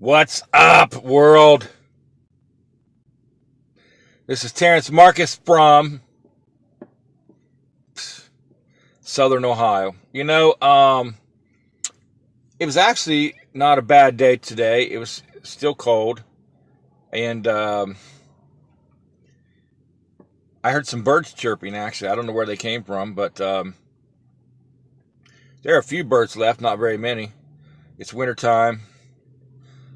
What's up, world? This is Terrence Marcus from Southern Ohio. It was actually not a bad day today. It was still cold, and I heard some birds chirping, actually. I don't know where they came from, but there are a few birds left, not very many. It's wintertime.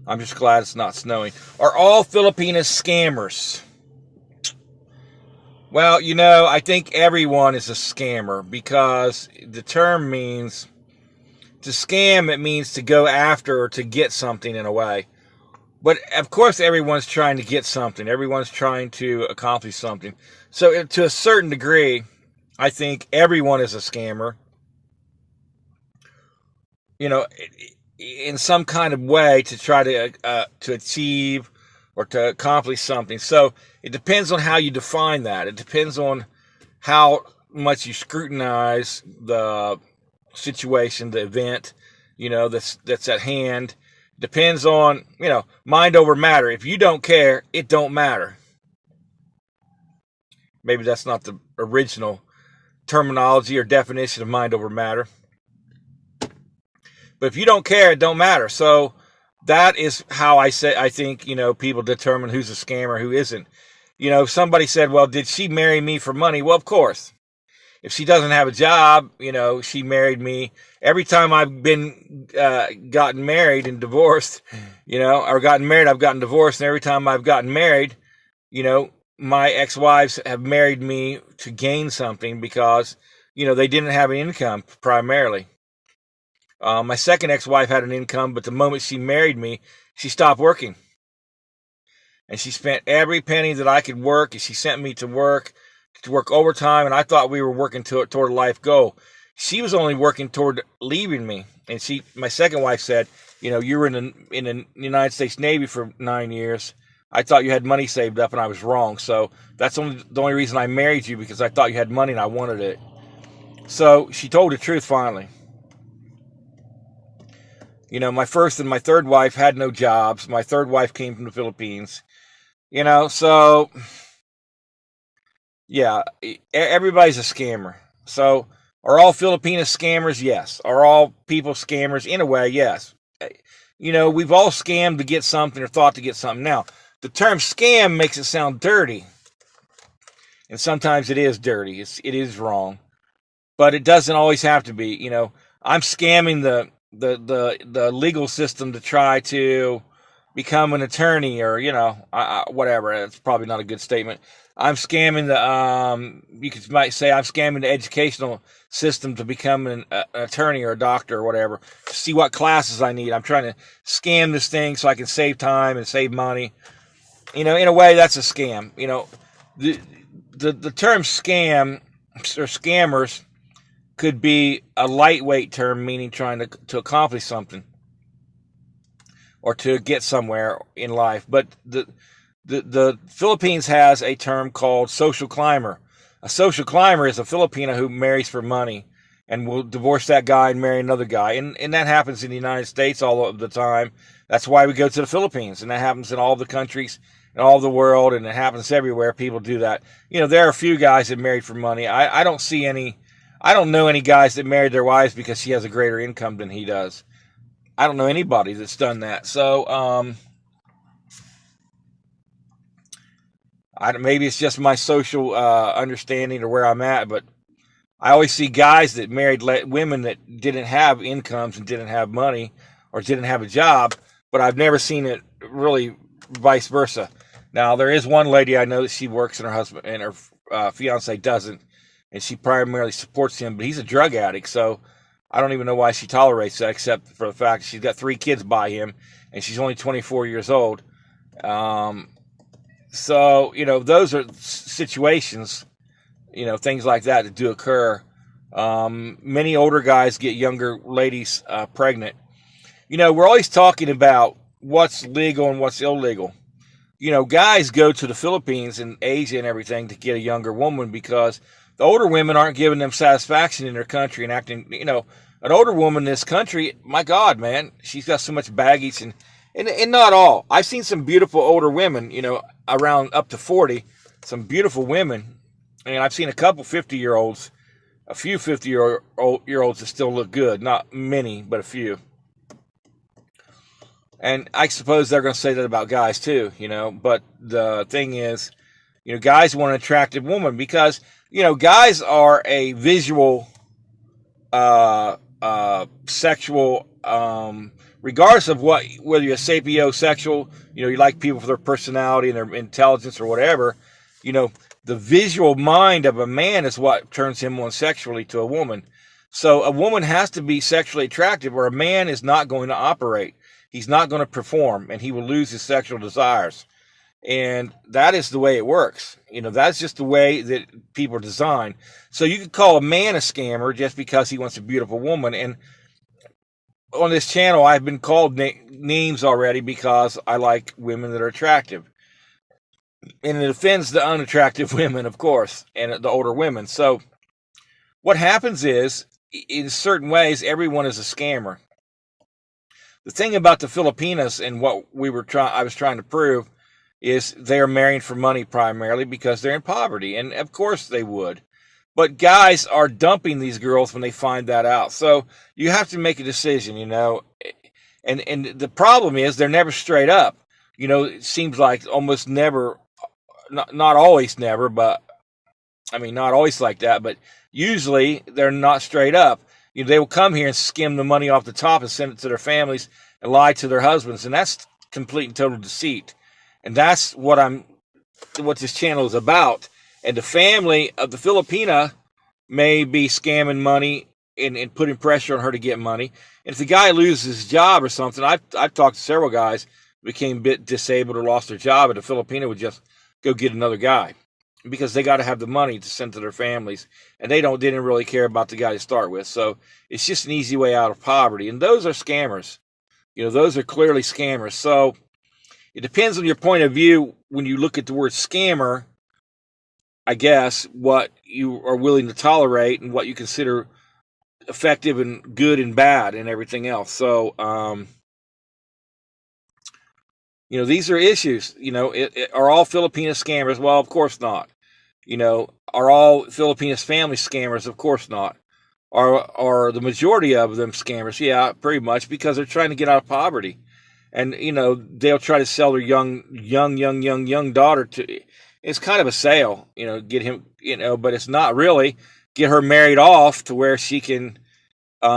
I'm just glad it's not snowing. Are all Filipinas scammers? Well, I think everyone is a scammer because the term means to scam. It means to go after or to get something in a way. But of course, everyone's trying to get something. Everyone's trying to accomplish something. So to a certain degree, I think everyone is a scammer. In some kind of way to try to achieve or to accomplish something. So it depends on how you define that. It depends on how much you scrutinize the situation, the event, that's at hand. It depends on, mind over matter. If you don't care, it don't matter. Maybe that's not the original terminology or definition of mind over matter. But if you don't care, it don't matter. So that is how I think, people determine who's a scammer, who isn't. If somebody said, well, did she marry me for money? Well, of course. If she doesn't have a job, she married me. Every time I've gotten married and divorced, or gotten married, I've gotten divorced. And every time I've gotten married, my ex-wives have married me to gain something because, they didn't have an income primarily. My second ex-wife had an income, but the moment she married me, she stopped working. And she spent every penny that I could work, and she sent me to work overtime, and I thought we were working toward a life goal. She was only working toward leaving me. And my second wife said, you were in the United States Navy for 9 years. I thought you had money saved up, and I was wrong. So that's the only reason I married you, because I thought you had money and I wanted it. So she told the truth finally. My first and my third wife had no jobs. My third wife came from the Philippines. So, yeah, everybody's a scammer. So, are all Filipinas scammers? Yes. Are all people scammers? In a way, yes. We've all scammed to get something or thought to get something. Now, the term scam makes it sound dirty. And sometimes it is dirty. It is wrong. But it doesn't always have to be. I'm scamming the legal system to try to become an attorney, or whatever. It's probably not a good statement. I'm scamming might say I'm scamming the educational system to become an attorney or a doctor or whatever, to see what classes I need. I'm trying to scam this thing so I can save time and save money. In a way, that's a scam. The term scam or scammers could be a lightweight term, meaning trying to accomplish something or to get somewhere in life. But the Philippines has a term called social climber. A social climber is a Filipino who marries for money and will divorce that guy and marry another guy. And that happens in the United States all of the time. That's why we go to the Philippines. And that happens in all the countries and all the world. And it happens everywhere. People do that. There are a few guys that married for money. I don't know any guys that married their wives because she has a greater income than he does. I don't know anybody that's done that. So, maybe it's just my social understanding or where I'm at, but I always see guys that married women that didn't have incomes and didn't have money or didn't have a job, but I've never seen it really vice versa. Now, there is one lady I know that she works and her husband and her fiance doesn't. And she primarily supports him, but he's a drug addict, so I don't even know why she tolerates that, except for the fact that she's got 3 kids by him, and she's only 24 years old. So, those are situations, things like that do occur. Many older guys get younger ladies pregnant. We're always talking about what's legal and what's illegal. Guys go to the Philippines and Asia and everything to get a younger woman because the older women aren't giving them satisfaction in their country and acting, an older woman in this country, my God, man, she's got so much baggage and And not all. I've seen some beautiful older women, around up to 40, some beautiful women, and I've seen a couple 50-year-olds, a few 50-year-olds that still look good. Not many, but a few. And I suppose they're going to say that about guys too, But the thing is, guys want an attractive woman because, guys are a visual, sexual, regardless of whether you're sapiosexual, you like people for their personality and their intelligence or whatever, the visual mind of a man is what turns him on sexually to a woman. So a woman has to be sexually attractive or a man is not going to operate. He's not going to perform and he will lose his sexual desires. And that is the way it works. That's just the way that people are designed. So you could call a man a scammer just because he wants a beautiful woman. And on this channel, I've been called names already because I like women that are attractive. And it offends the unattractive women, of course, and the older women. So what happens is, in certain ways, everyone is a scammer. The thing about the Filipinas and what I was trying to prove is they are marrying for money primarily because they're in poverty. And of course they would. But guys are dumping these girls when they find that out. So you have to make a decision, And the problem is they're never straight up. It seems like almost never, not always never, but not always like that, but usually they're not straight up. They will come here and skim the money off the top and send it to their families and lie to their husbands. And that's complete and total deceit. And that's what this channel is about. And the family of the Filipina may be scamming money and putting pressure on her to get money. And if the guy loses his job or something, I've talked to several guys who became a bit disabled or lost their job, and the Filipina would just go get another guy because they got to have the money to send to their families, and they didn't really care about the guy to start with. So it's just an easy way out of poverty, and those are scammers. Those are clearly scammers. So it depends on your point of view when you look at the word scammer, I guess, what you are willing to tolerate and what you consider effective and good and bad and everything else. So, these are issues. Are all Filipinas scammers? Well, of course not. Are all Filipinas family scammers? Of course not. Are the majority of them scammers? Yeah, pretty much, because they're trying to get out of poverty. And, they'll try to sell their young daughter to, it's kind of a sale, get him, but it's not really. Get her married off to where she can, she's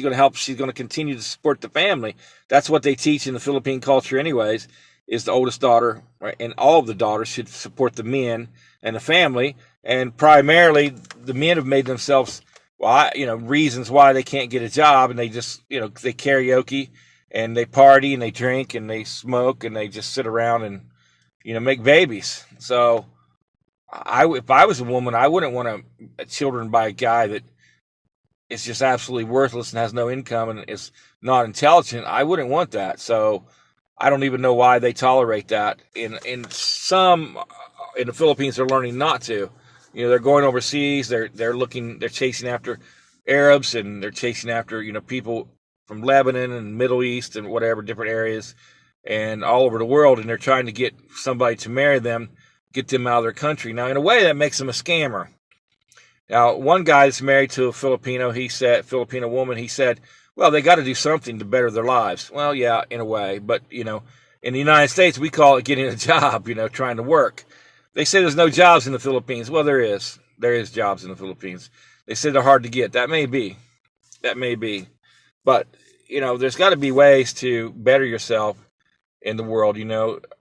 going to continue to support the family. That's what they teach in the Philippine culture anyways, is the oldest daughter, right? And all of the daughters should support the men and the family. And primarily the men have made themselves, reasons why they can't get a job. And they just, they karaoke and they party and they drink and they smoke and they just sit around and, make babies. So if I was a woman, I wouldn't want children by a guy that is just absolutely worthless and has no income and is not intelligent. I wouldn't want that. So I don't even know why they tolerate that. In some in the Philippines, they're learning not to. They're going overseas. They're chasing after Arabs and they're chasing after people from Lebanon and Middle East and whatever different areas and all over the world, and they're trying to get somebody to marry them, get them out of their country. Now, in a way, that makes them a scammer. Now, one guy that's married to a Filipino woman, he said, well, they got to do something to better their lives. Well, yeah, in a way, but, in the United States, we call it getting a job, trying to work. They say there's no jobs in the Philippines. Well, there is. There is jobs in the Philippines. They say they're hard to get. That may be. But, there's got to be ways to better yourself in the world. When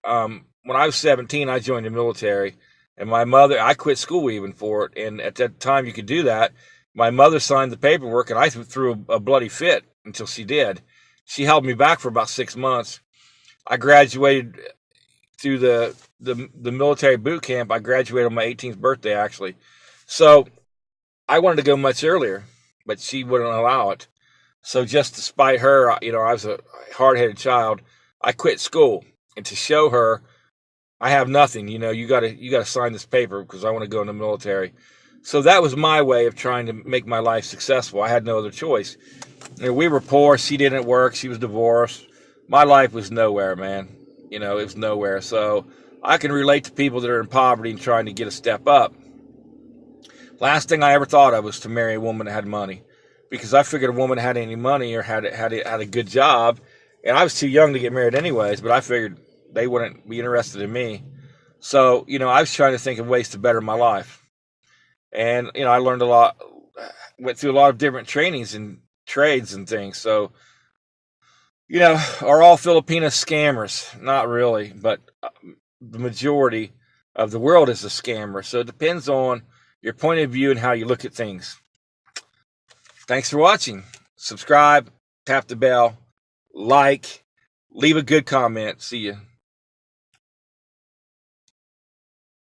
I was 17, I joined the military, and I quit school even for it. And at that time, you could do that. My mother signed the paperwork, and I threw a bloody fit until she did. She held me back for about 6 months. I graduated through the military boot camp. I graduated on my 18th birthday, actually. So I wanted to go much earlier, but she wouldn't allow it. So just to spite her, I was a hard-headed child. I quit school, and to show her I have nothing, you got to sign this paper because I want to go in the military. So that was my way of trying to make my life successful. I had no other choice. We were poor. She didn't work. She was divorced. My life was nowhere, man. It was nowhere. So I can relate to people that are in poverty and trying to get a step up. Last thing I ever thought of was to marry a woman that had money, because I figured a woman that had any money or had a good job, and I was too young to get married anyways, but I figured they wouldn't be interested in me. So, I was trying to think of ways to better my life. And, I learned a lot, went through a lot of different trainings and trades and things. So, are all Filipinas scammers? Not really, but the majority of the world is a scammer. So it depends on your point of view and how you look at things. Thanks for watching. Subscribe, tap the bell, like, leave a good comment. See you.